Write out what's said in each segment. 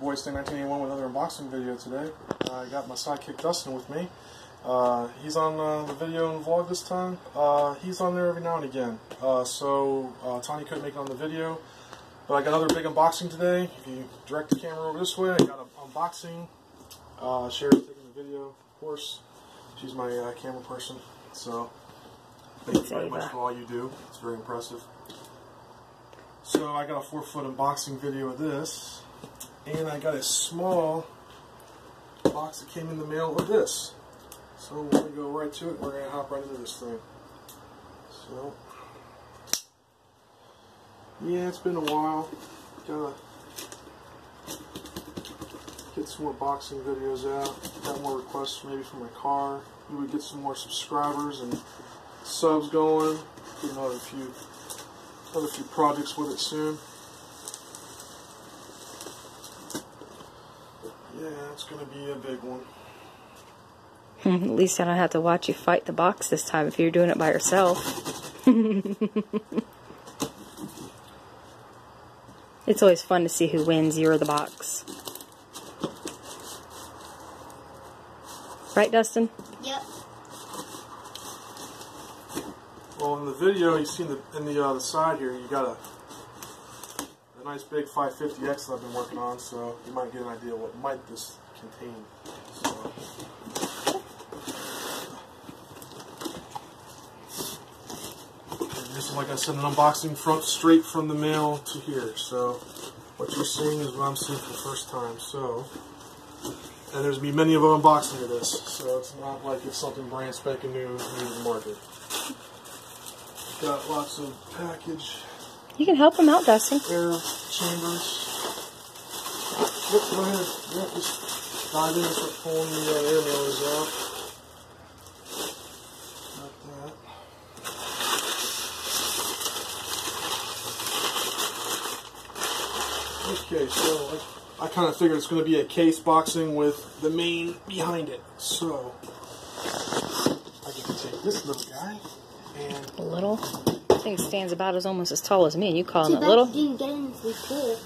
boy Sting 1981 with another unboxing video today. I got my sidekick Dustin with me. He's on the video and vlog this time. He's on there every now and again. Tiny couldn't make it on the video, but I got another big unboxing today. If you direct the camera over this way, I got an unboxing. Sharyn's taking the video, of course. She's my camera person. So thank you very much for all you do. It's very impressive. So I got a 4-foot unboxing video of this, and I got a small box that came in the mail of this. So we're going to go right to it. We're going to hop right into this thing. So, yeah, it's been a while. Gotta get some more boxing videos out. Got more requests maybe for my car. Maybe get some more subscribers and subs going. Get another few projects with it soon. Yeah, it's going to be a big one. At least I don't have to watch you fight the box this time if you're doing it by yourself. It's always fun to see who wins, you or the box. Right, Dustin? Yep. Well, in the video, you see in the side here, you got a nice big 550X that I've been working on, so you might get an idea what might this contain. So, this is, like I said, an unboxing straight from the mail to here. So what you're seeing is what I'm seeing for the first time. So, and there's going to be many of them unboxing of this, so it's not like it's something brand spanking new to the market. Got lots of package. You can help them out, Dustin. Air chambers. Yep, go ahead. Yep, just dive in and start pulling the air mailers out. Like that. Okay, so I kind of figured it's going to be a case boxing with the main behind it. So I get to take this little guy. And a little? I think it stands about almost as tall as me, and you calling it little? You didn't get into the pool.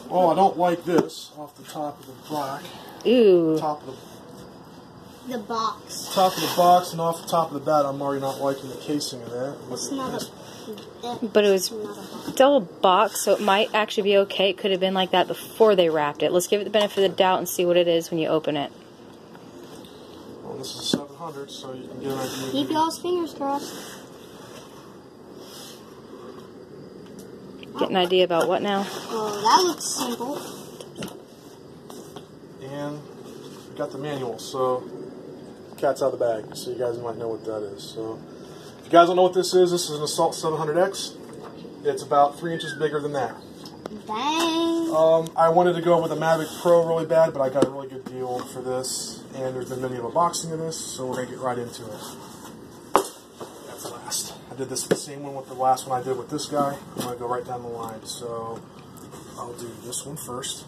Oh, I don't like this off the top of the black. Ooh. Top of the box. Top of the box, and off the top of the bat, I'm already not liking the casing of that. It's not but it was double box, so it might actually be okay. It could have been like that before they wrapped it. Let's give it the benefit of the doubt and see what it is when you open it. Well, this is 700, so you can get an idea. Keep y'all's fingers crossed. Get an idea about what now? Oh, that looks simple. And we got the manual, so cat's out of the bag, so you guys might know what that is. So if you guys don't know what this is an Assault 700X. It's about 3 inches bigger than that. Dang. I wanted to go with a Mavic Pro really bad, but I got a really good deal for this, and there's been many of unboxing of this, so we're going to get right into it. That's last. I did this the same one with the last one I did with this guy. I'm going to go right down the line, so I'll do this one first.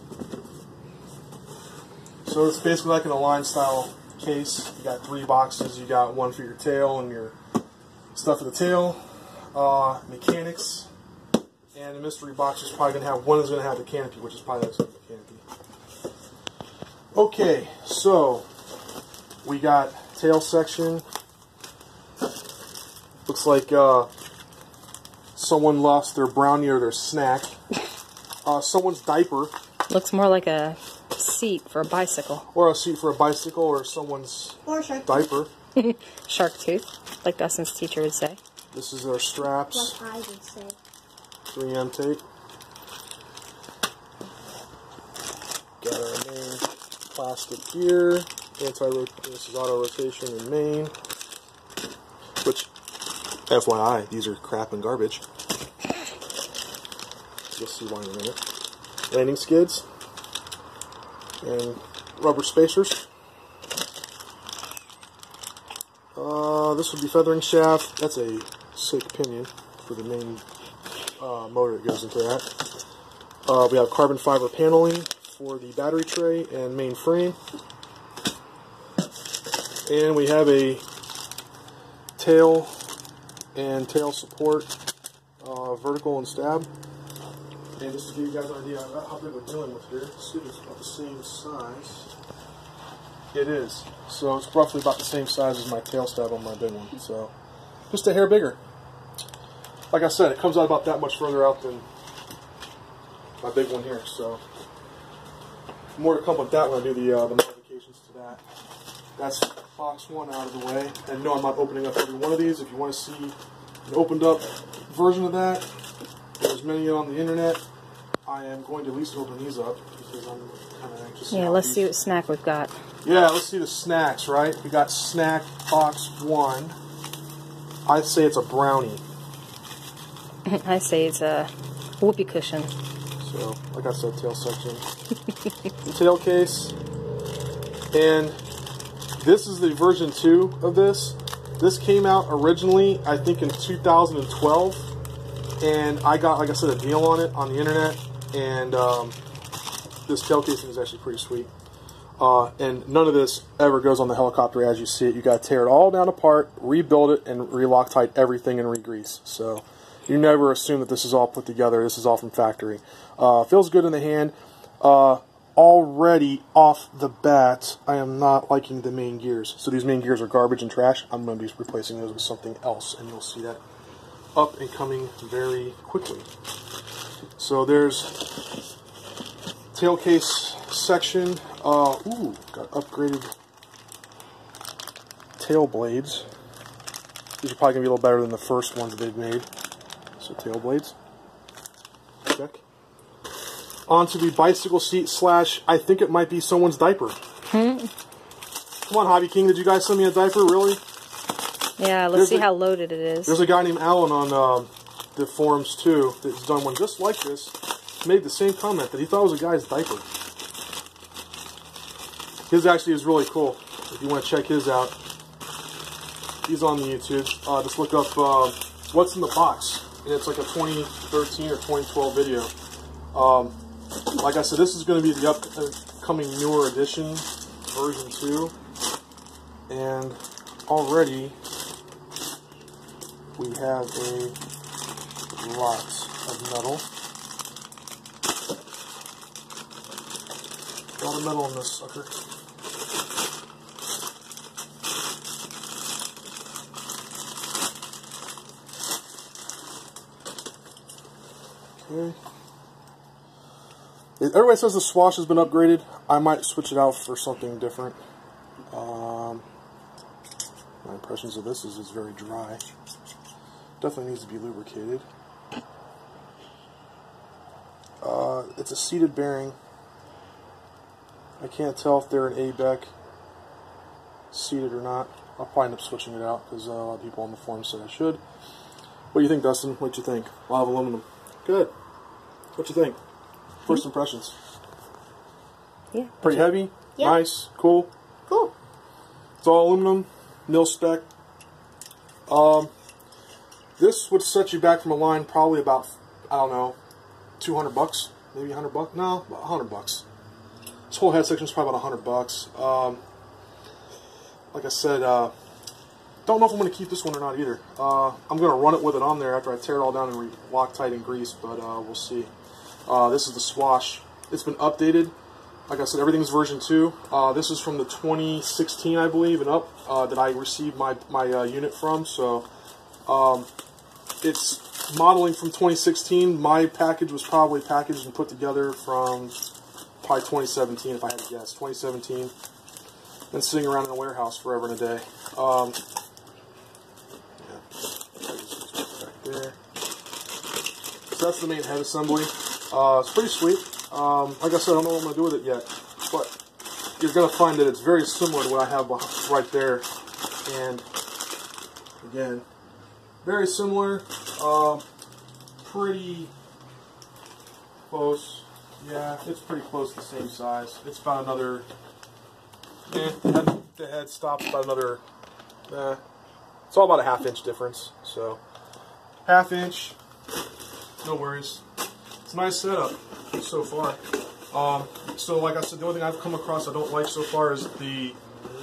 So it's basically like an Align style case. You got 3 boxes. You got one for your tail and your stuff for the tail, mechanics, and the mystery box is probably going to have, one is going to have the canopy, which is probably the canopy. Okay, so we got tail section. Looks like someone lost their brownie or their snack. Someone's diaper. Looks more like a seat for a bicycle. Or a seat for a bicycle, or someone's diaper. Shark tooth, like Dustin's teacher would say. This is their straps. Like I would say. 3M tape. Got our main plastic here. This is auto rotation and main. Which, FYI, these are crap and garbage. You'll see why in a minute. Landing skids. And rubber spacers. This would be feathering shaft. That's a sick pinion for the main motor that goes into that. We have carbon fiber paneling for the battery tray and main frame. And we have a tail and tail support, vertical and stab. And just to give you guys an idea about how big we're dealing with here, let's see if it's about the same size. It is. So it's roughly about the same size as my tail stab on my big one. So just a hair bigger. Like I said, it comes out about that much further out than my big one here. So more to come with that when I do the modifications to that. That's box one out of the way. And no, I'm not opening up every one of these. If you want to see an opened up version of that, there's many on the internet. I am going to at least open these up because I'm kind of anxious. Yeah, let's see what snack we've got. Yeah, let's see the snacks, right? We got snack box one. I'd say it's a brownie. I say it's a whoopee cushion. So, like I said, tail section. Tail case. And this is the version 2 of this. This came out originally, I think, in 2012. And I got, like I said, a deal on it on the internet. And this tail casing is actually pretty sweet. And none of this ever goes on the helicopter as you see it. You got to tear it all down apart, rebuild it, and re-Loctite everything and re-grease. So you never assume that this is all put together. This is all from factory. Feels good in the hand. Already off the bat, I am not liking the main gears. So these main gears are garbage and trash. I'm going to be replacing those with something else, and you'll see that up and coming very quickly. So there's tail case section. Ooh, got upgraded tail blades. These are probably going to be a little better than the first ones that they've made. So tail blades. Check. Onto the bicycle seat slash, I think it might be someone's diaper. Come on, Hobby King, did you guys send me a diaper? Really? Yeah, let's see how loaded it is. There's a guy named Alan on the forums too that's done one just like this. Made the same comment that he thought it was a guy's diaper. His actually is really cool. If you want to check his out, he's on the YouTube. Just look up what's in the box, and it's like a 2013 or 2012 video. Like I said, this is going to be the upcoming newer edition, version 2, and already we have a lot of metal. A lot of metal in this sucker. Okay. Everybody says the swash has been upgraded. I might switch it out for something different. My impressions of this is it's very dry. Definitely needs to be lubricated. It's a seated bearing. I can't tell if they're an ABEC seated or not. I'll probably end up switching it out because a lot of people on the forum said I should. What do you think, Dustin? What do you think? A lot of aluminum. Good. What do you think? First impressions. Yeah. Pretty heavy. Yeah. Nice. Cool. Cool. It's all aluminum. Mil spec. This would set you back from a line probably about, I don't know, $200, maybe $100. No, about $100. This whole head section is probably about $100. Like I said, don't know if I'm going to keep this one or not either. I'm going to run it with it on there after I tear it all down and Loctite and grease, but we'll see. This is the swash. It's been updated. Like I said, everything's version 2. This is from the 2016, I believe, and up that I received my unit from. So it's modeling from 2016. My package was probably packaged and put together from probably 2017, if I had to guess. 2017. Been sitting around in a warehouse forever and a day. Yeah. Back there. So that's the main head assembly. It's pretty sweet. Like I said, I don't know what I'm going to do with it yet, but you're going to find that it's very similar to what I have right there. And again, very similar. Pretty close. Yeah, it's pretty close to the same size. It's about another. The head stops about another. It's all about a ½ inch difference. So, ½ inch. No worries. It's a nice setup so far. So like I said, the only thing I've come across I don't like so far is the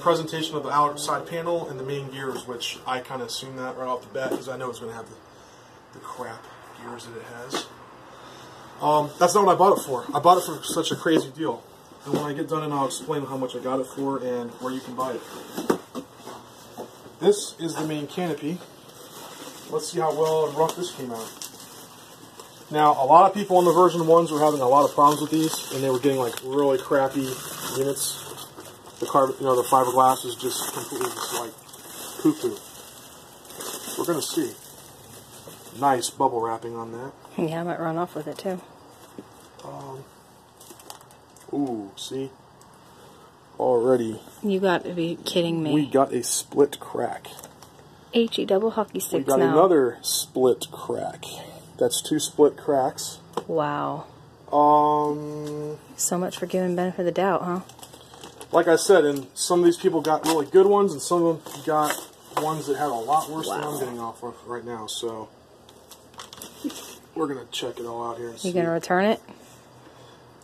presentation of the outside panel and the main gears, which I kind of assume that right off the bat because I know it's going to have the crap gears that it has. That's not what I bought it for. I bought it for such a crazy deal. And when I get done, I'll explain how much I got it for and where you can buy it. This is the main canopy. Let's see how well and rough this came out. Now, a lot of people on the version 1s were having a lot of problems with these, and they were getting like really crappy units. The carbon, the fiberglass is just completely just like poo-poo. We're gonna see. Nice bubble wrapping on that. Yeah, I might run off with it too. Ooh, see? Already. You got to be kidding me. We got a split crack. HE double hockey sticks We got now. another split crack. That's 2 split cracks. Wow. So much for giving benefit of the doubt, huh? Like I said, and some of these people got really good ones, and some of them got ones that had a lot worse than I'm getting off of right now. So we're gonna check it all out here. And see. You gonna return it?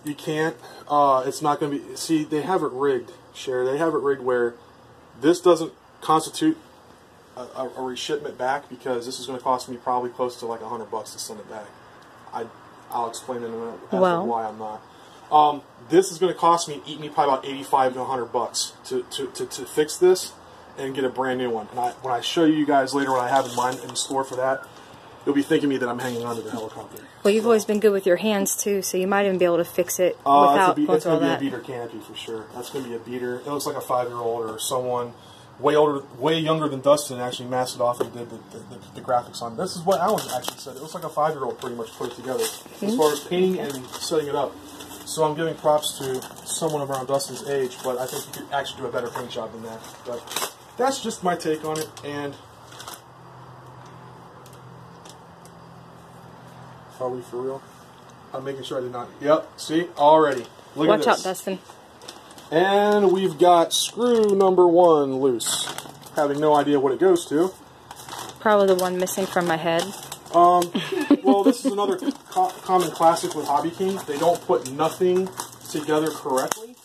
You can't. It's not gonna be. See, they have it rigged, Cher. They have it rigged where this doesn't constitute a reshipment back, because this is going to cost me probably close to like $100 to send it back. I'll explain in a minute as to why I'm not. This is going to cost me, eat me probably about $85 to $100 to fix this and get a brand new one. And when I show you guys later what I have in mind in store for that, you'll be thinking me that I'm hanging on to the helicopter. Well, you've always been good with your hands too, so you might even be able to fix it without it's all going to that. be a beater canopy for sure. That's going to be a beater. It looks like a 5-year-old or someone way younger than Dustin actually masked it off and did the graphics on it. This is what Alan actually said. It looks like a 5-year-old pretty much put it together as far as painting and setting it up. So I'm giving props to someone around Dustin's age, but I think you could actually do a better paint job than that. But that's just my take on it. And are we for real? I'm making sure I did not. Yep. See, already. Look at this. Watch out, Dustin. And we've got screw number 1 loose. Having no idea what it goes to. Probably the one missing from my head. Well, this is another common classic with Hobby King. They don't put nothing together correctly.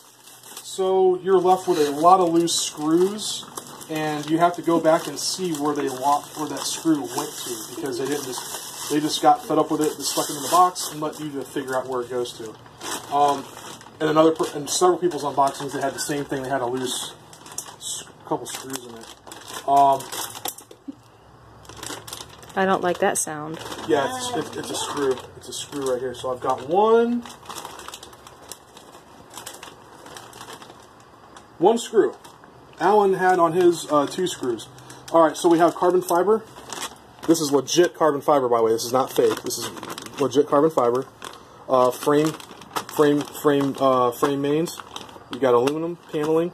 So you're left with a lot of loose screws, and you have to go back and see where that screw went to, because they just got fed up with it, just stuck it in the box, and let you to figure out where it goes to. And several people's unboxings, they had the same thing. They had a loose couple screws in it. I don't like that sound. Yeah, it's a screw. It's a screw right here. So I've got one screw. Alan had on his 2 screws. All right, so we have carbon fiber. This is legit carbon fiber, by the way. This is not fake. This is legit carbon fiber. Frame mains. You got aluminum paneling.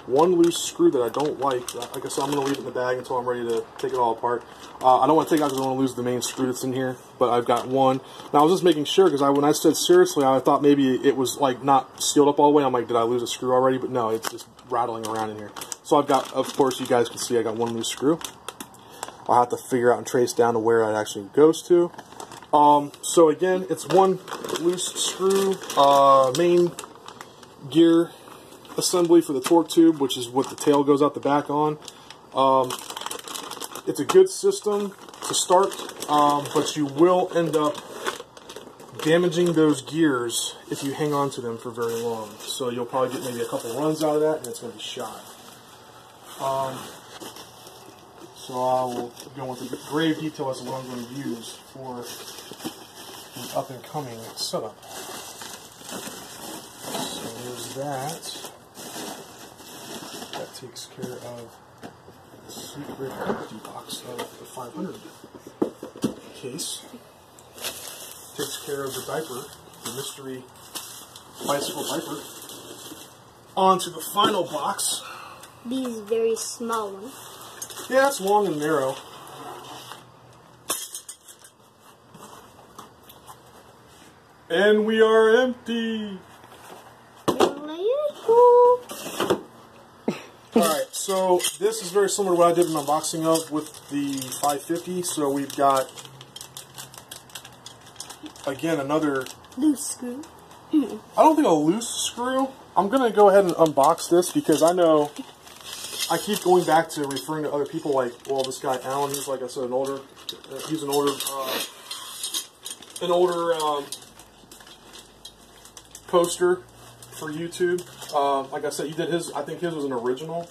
One loose screw that I don't like. Like I said, I'm going to leave it in the bag until I'm ready to take it all apart. I don't want to take it out because I want to lose the main screw that's in here. But I've got one. Now I was just making sure, because when I said seriously, I thought maybe it was like not sealed up all the way. I'm like, did I lose a screw already? But no, it's just rattling around in here. So I've got, of course, you guys can see I got one loose screw. I'll have to figure out and trace down to where it actually goes to. So again, it's one loose screw, main gear assembly for the torque tube, which is what the tail goes out the back on. It's a good system to start, but you will end up damaging those gears if you hang on to them for very long. So you'll probably get maybe a couple runs out of that, and it's going to be shot. So I will go into grave detail as to what I'm going to use for the up-and-coming setup. So there's that. That takes care of the secret empty box of the 500 case. Takes care of the diaper, the mystery bicycle diaper. On to the final box. These very small ones. Yeah, it's long and narrow. And we are empty. Alright, so this is very similar to what I did an unboxing of with the 550. So we've got, again, another Loose screw. I don't think a loose screw. I'm going to go ahead and unbox this because I know I keep going back to referring to other people like, well, this guy Alan, he's like I said, an older He's an older poster for YouTube. Like I said, he did his. I think his was an original.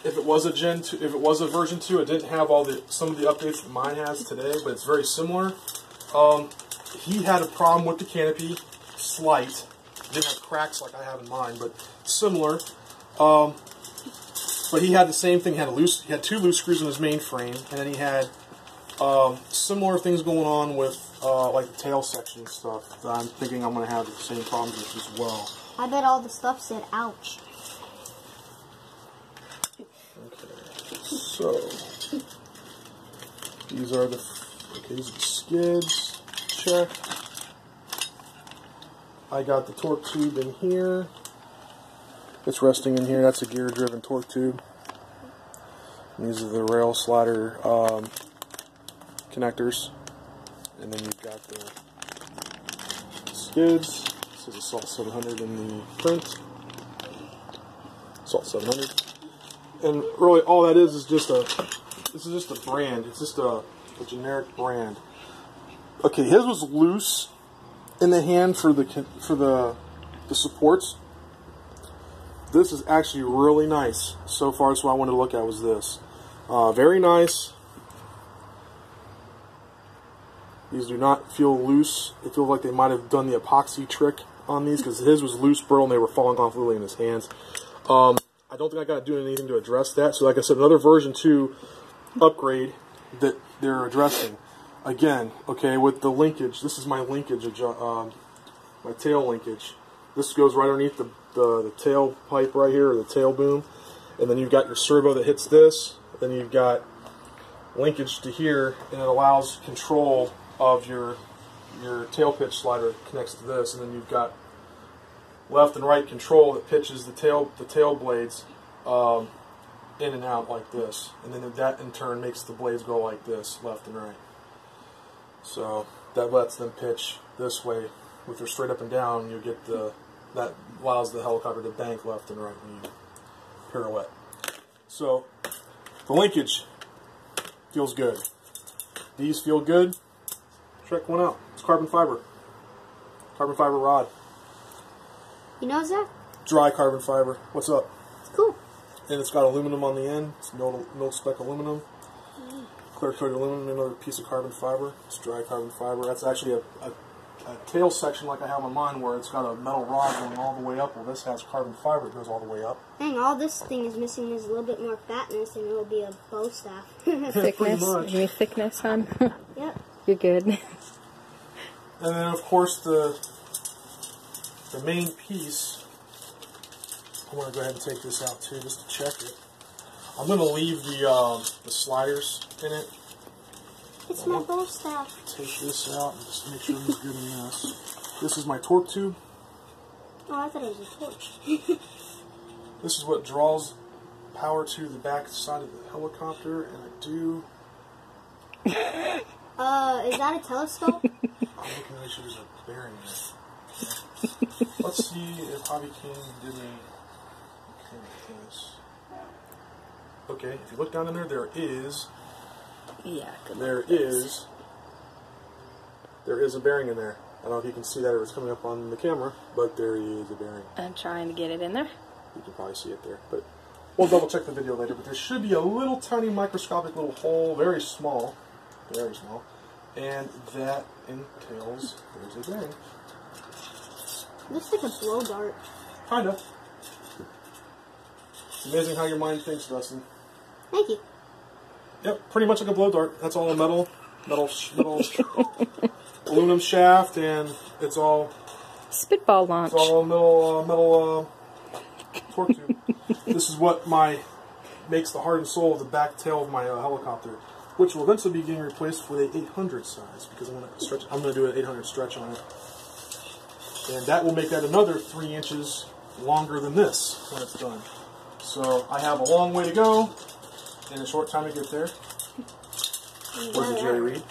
If it was a Gen 2, if it was a version 2, it didn't have some of the updates that mine has today, but it's very similar. He had a problem with the canopy, slight. Didn't have cracks like I have in mine, but similar. But he had the same thing. He had 2 loose screws in his main frame, and then he had similar things going on with like the tail section and stuff. That I'm thinking I'm going to have the same problems with as well. I bet all the stuff said ouch. Okay, so these are the skids. Check. I got the torque tube in here. It's resting in here. That's a gear-driven torque tube. And these are the rail slider connectors. And then you've got the skids. This is a Salt 700 in the print. Salt 700. And really, all that is just this is just a brand. It's just a generic brand. Okay, his was loose in the hand for the supports. This is actually really nice. So far, that's what I wanted to look at was this. Very nice. These do not feel loose. It feels like they might have done the epoxy trick on these because his was loose, brittle, and they were falling off literally in his hands. I don't think I got to do anything to address that. So like I said, another version 2 upgrade that they're addressing. Again, okay, with the linkage, this is my linkage, my tail linkage. This goes right underneath the tail pipe right here, or the tail boom. And then you've got your servo that hits this. Then you've got linkage to here, and it allows control of your tail pitch slider that connects to this. And then you've got left and right control that pitches the tail blades in and out like this. And then that in turn makes the blades go like this, left and right. So that lets them pitch this way. If they're straight up and down, you get that allows the helicopter to bank left and right when you pirouette. So the linkage feels good. These feel good. Check one out. It's carbon fiber. Carbon fiber rod. You know that? Dry carbon fiber. What's up? It's cool. And it's got aluminum on the end. It's milled spec aluminum. Clear coated aluminum, another piece of carbon fiber. It's dry carbon fiber. That's actually a tail section like I have on mine where it's got a metal rod going all the way up. Well, this has carbon fiber that goes all the way up. Dang, all this thing is missing is a little bit more fatness and it will be a bow staff. Thickness? You mean thickness, hon? Yep. You're good. And then, of course, the main piece, I'm going to go ahead and take this out too just to check it. I'm going to leave the sliders in it. It's my bow staff. Take this out and just make sure he's good in this. This is my torque tube. Oh, I thought it was a torch. This is what draws power to the back side of the helicopter, and I do... Is that a telescope? I'm looking to make sure there's a bearing in it. Let's see if Hobby King did me this. Okay, if you look down in there, there is a bearing in there. I don't know if you can see that or it's coming up on the camera, but there is a bearing. I'm trying to get it in there. You can probably see it there, but we'll double check the video later. But there should be a little tiny microscopic little hole, very small, and that entails there's a bearing. Looks like a blow dart. Kinda. It's amazing how your mind thinks, Dustin. Thank you. Yep, pretty much like a blow dart. That's all a metal aluminum shaft, and it's all spitball launch. It's all metal torque tube. This is what makes the heart and soul of the back tail of my helicopter, which will eventually be getting replaced with a 800 size because I'm going to do an 800 stretch on it, and that will make that another 3 inches longer than this when it's done. So I have a long way to go and a short time to get there. Where's the Jerry Reed?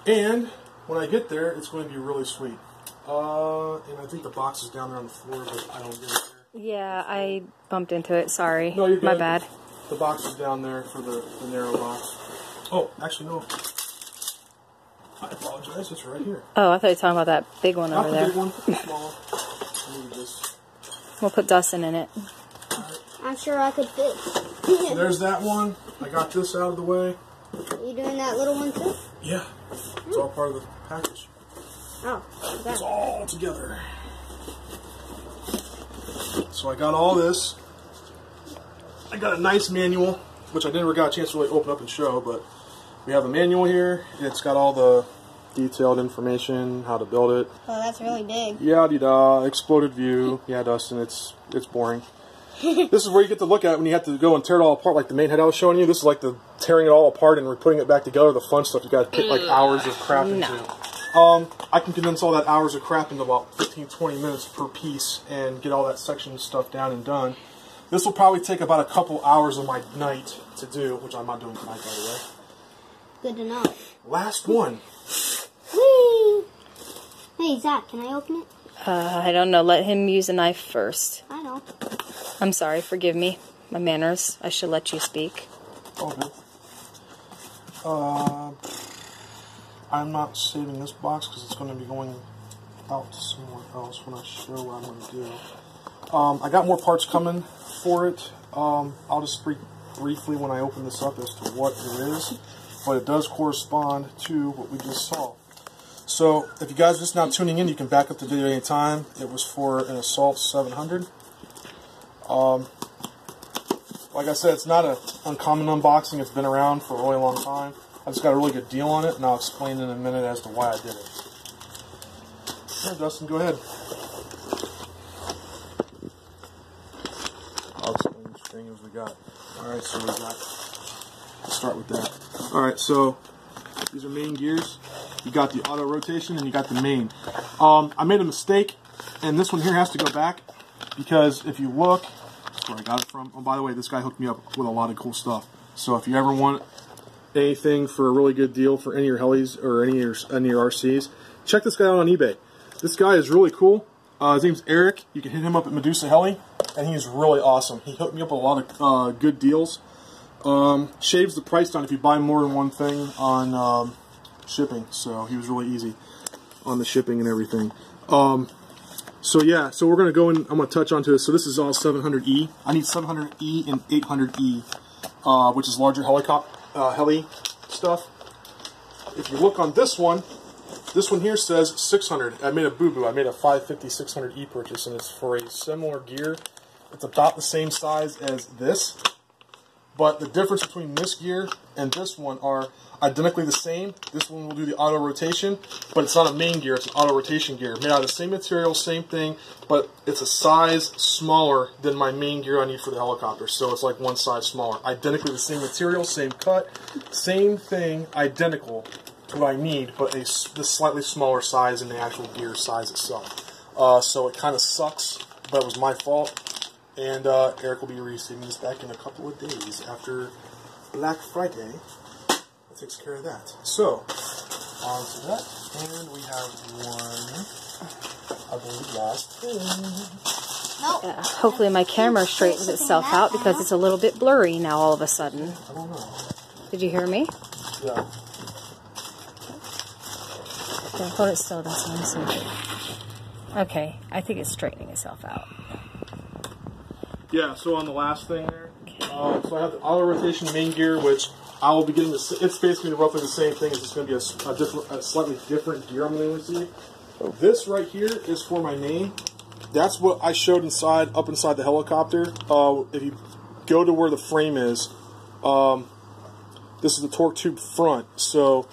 And when I get there, it's going to be really sweet. And I think the box is down there on the floor, but I don't get it there. Yeah, I bumped into it. Sorry. No, you're good. My bad. The box is down there for the narrow box. Oh, actually no. I apologize. It's right here. Oh, I thought you were talking about that big one over there. Not the big one. The small one. Let me just... We'll put Dustin in it. Right. I'm sure I could fit. So there's that one. I got this out of the way. Are you doing that little one too? Yeah. It's all part of the package. Oh, It's all together. So I got all this. I got a nice manual, which I never got a chance to really open up and show, but we have a manual here. It's got all the detailed information, how to build it. Oh, that's really big. Yada-da, exploded view. Yeah, Dustin, it's boring. This is where you get to look at it when you have to go and tear it all apart, like the main head I was showing you. This is like the tearing it all apart and putting it back together, the fun stuff you got to put like hours of crap into. I can condense all that hours of crap into about 15-20 minutes per piece and get all that section stuff down and done. This will probably take about a couple hours of my night to do, which I'm not doing tonight, by the way. Good to know. Last one. Whee! Hey, Zach, can I open it? I don't know. Let him use a knife first. I know. I'm sorry. Forgive me. My manners. I should let you speak. Okay. I'm not saving this box because it's going to be going out somewhere else when I show what I'm going to do. I got more parts coming for it. I'll just speak briefly when I open this up as to what it is, but it does correspond to what we just saw. So if you guys are just now tuning in, you can back up the video anytime. It was for an Assault 700. Like I said, it's not an uncommon unboxing. It's been around for a really long time. I just got a really good deal on it, and I'll explain in a minute as to why I did it. Yeah, Dustin, go ahead. I'll explain each thing as we got. Alright, so we got... Let's start with that. Alright, so these are main gears. You got the auto rotation, and you got the main. I made a mistake, and this one here has to go back, because if you look... That's where I got it from. Oh, by the way, this guy hooked me up with a lot of cool stuff. So if you ever want anything for a really good deal for any of your helis or any of your RCs, check this guy out on eBay. This guy is really cool. His name's Eric. You can hit him up at Medusa Heli, and he's really awesome. He hooked me up with a lot of good deals. Shaves the price down if you buy more than one thing on shipping. So he was really easy on the shipping and everything. So yeah, so we're going to go in, I'm going to touch onto this. So this is all 700E. I need 700E and 800E, which is larger heli stuff. If you look on this one here says 600. I made a boo-boo. I made a 550 600E purchase, and it's for a similar gear. It's about the same size as this, but the difference between this gear and this one are identically the same. This one will do the auto rotation, but it's not a main gear, it's an auto rotation gear. Made out of the same material, same thing, but it's a size smaller than my main gear I need for the helicopter. So it's like one size smaller. Identically the same material, same cut, same thing, identical to what I need, but this slightly smaller size in the actual gear size itself. So it kind of sucks, but it was my fault. And Eric will be receiving this back in a couple of days after Black Friday. That takes care of that. So, on to that. And we have one, I believe, last thing. Nope. Hopefully my camera straightens itself out because it's a little bit blurry now all of a sudden. I don't know. Did you hear me? Yeah. Okay, hold it still. That's what I'm saying. Okay, I think it's straightening itself out. Yeah, so on the last thing there, so I have the auto rotation main gear, which I will be getting. It's basically roughly the same thing. It's just going to be a slightly different gear I'm going to receive. This right here is for my main. That's what I showed up inside the helicopter. If you go to where the frame is, this is the torque tube front. So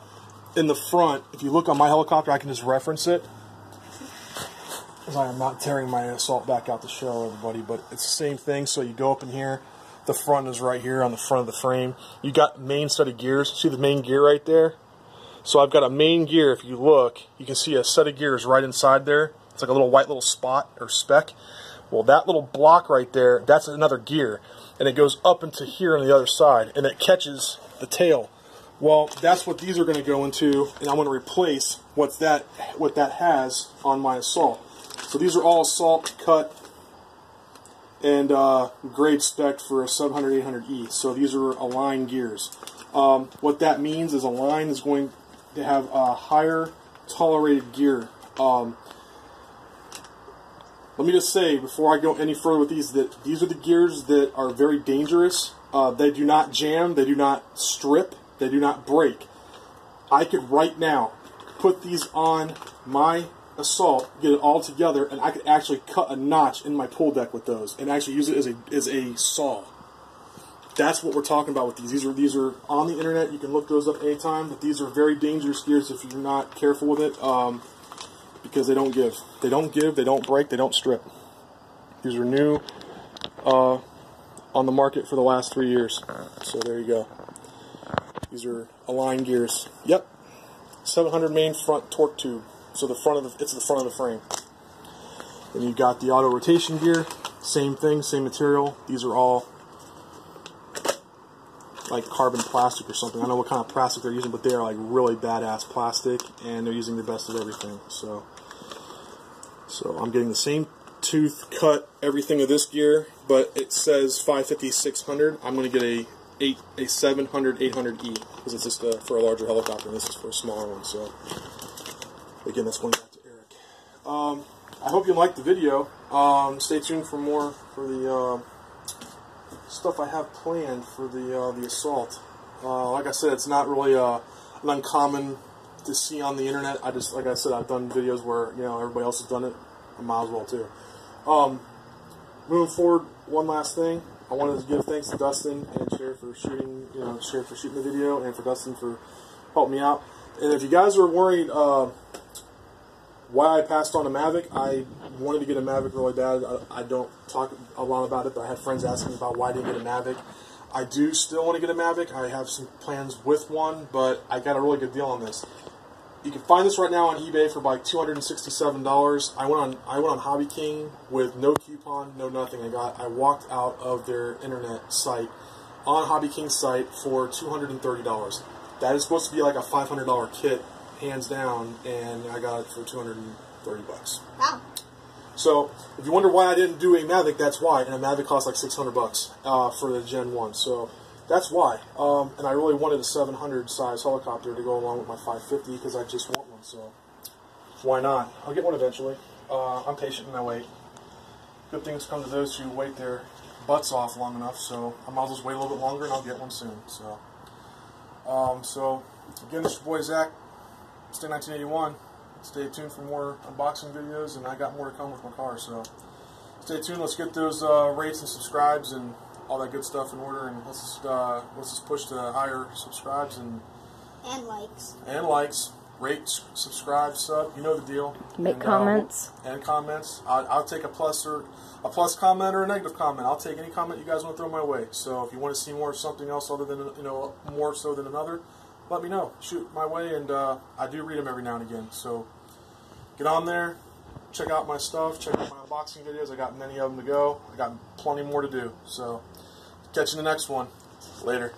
in the front, if you look on my helicopter, I can just reference it. I am not tearing my Assault back out to show everybody, but it's the same thing. So you go up in here, the front is right here on the front of the frame. You got main set of gears. See the main gear right there? So I've got a main gear. If you look, you can see a set of gears right inside there. It's like a little white little spot or speck. Well, that little block right there, that's another gear, and it goes up into here on the other side, and it catches the tail. Well, that's what these are going to go into, and I'm going to replace what that has on my Assault. So these are all Assault cut and grade spec for a 700 800E. So these are aligned gears. What that means is a line is going to have a higher tolerated gear. Let me just say, before I go any further with these, that these are the gears that are very dangerous. They do not jam, they do not strip, they do not break. I could right now put these on my Assault, get it all together, and I could actually cut a notch in my pull deck with those and actually use it as a saw. That's what we're talking about with these. These are on the internet. You can look those up anytime, but these are very dangerous gears if you're not careful with it, because they don't give. They don't give, they don't break, they don't strip. These are new on the market for the last 3 years. So there you go. These are Align gears. Yep. 700 main front torque tube. So it's the front of the frame. Then you got the auto rotation gear. Same thing, same material. These are all like carbon plastic or something. I don't know what kind of plastic they're using, but they are like really badass plastic, and they're using the best of everything. So I'm getting the same tooth cut everything of this gear, but it says 550 600. I'm going to get a 700 800E because it's just for a larger helicopter, and this is for a smaller one. So again, that's going back to Eric. I hope you liked the video. Stay tuned for more for the stuff I have planned for the Assault. Like I said, it's not really an uncommon to see on the internet. Like I said, I've done videos where everybody else has done it. I might as well too. Moving forward, one last thing. I wanted to give thanks to Dustin and Sharyn for shooting, Sharyn for shooting the video, and for Dustin for helping me out. And if you guys are worried why I passed on a Mavic, I wanted to get a Mavic really bad. I don't talk a lot about it, but I had friends asking about why I didn't get a Mavic. I do still want to get a Mavic. I have some plans with one, but I got a really good deal on this. You can find this right now on eBay for like $267. I went on Hobby King with no coupon, no nothing. I walked out of their internet site on Hobby King's site for $230. That is supposed to be like a $500 kit, hands down, and I got it for $230. Wow. So if you wonder why I didn't do a Mavic, that's why. And a Mavic costs like $600 for the Gen 1. So that's why. And I really wanted a 700 size helicopter to go along with my 550 because I just want one. So why not? I'll get one eventually. I'm patient and I wait. Good things come to those who wait their butts off long enough. So I might as well just wait a little bit longer and I'll get one soon. So again, this is your boy Zach. Stay 1981. Stay tuned for more unboxing videos, and I got more to come with my car. So stay tuned. Let's get those rates and subscribes and all that good stuff in order, and let's just push to higher subscribes and likes. Rate, subscribe, sub. You know the deal. Make comments. And comments. I'll take a plus comment or a negative comment. I'll take any comment you guys want to throw my way. So if you want to see more of something else other than more so than another, let me know. Shoot my way, and I do read them every now and again. So get on there, check out my stuff, check out my unboxing videos. I got many of them to go. I got plenty more to do. So catch you in the next one. Later.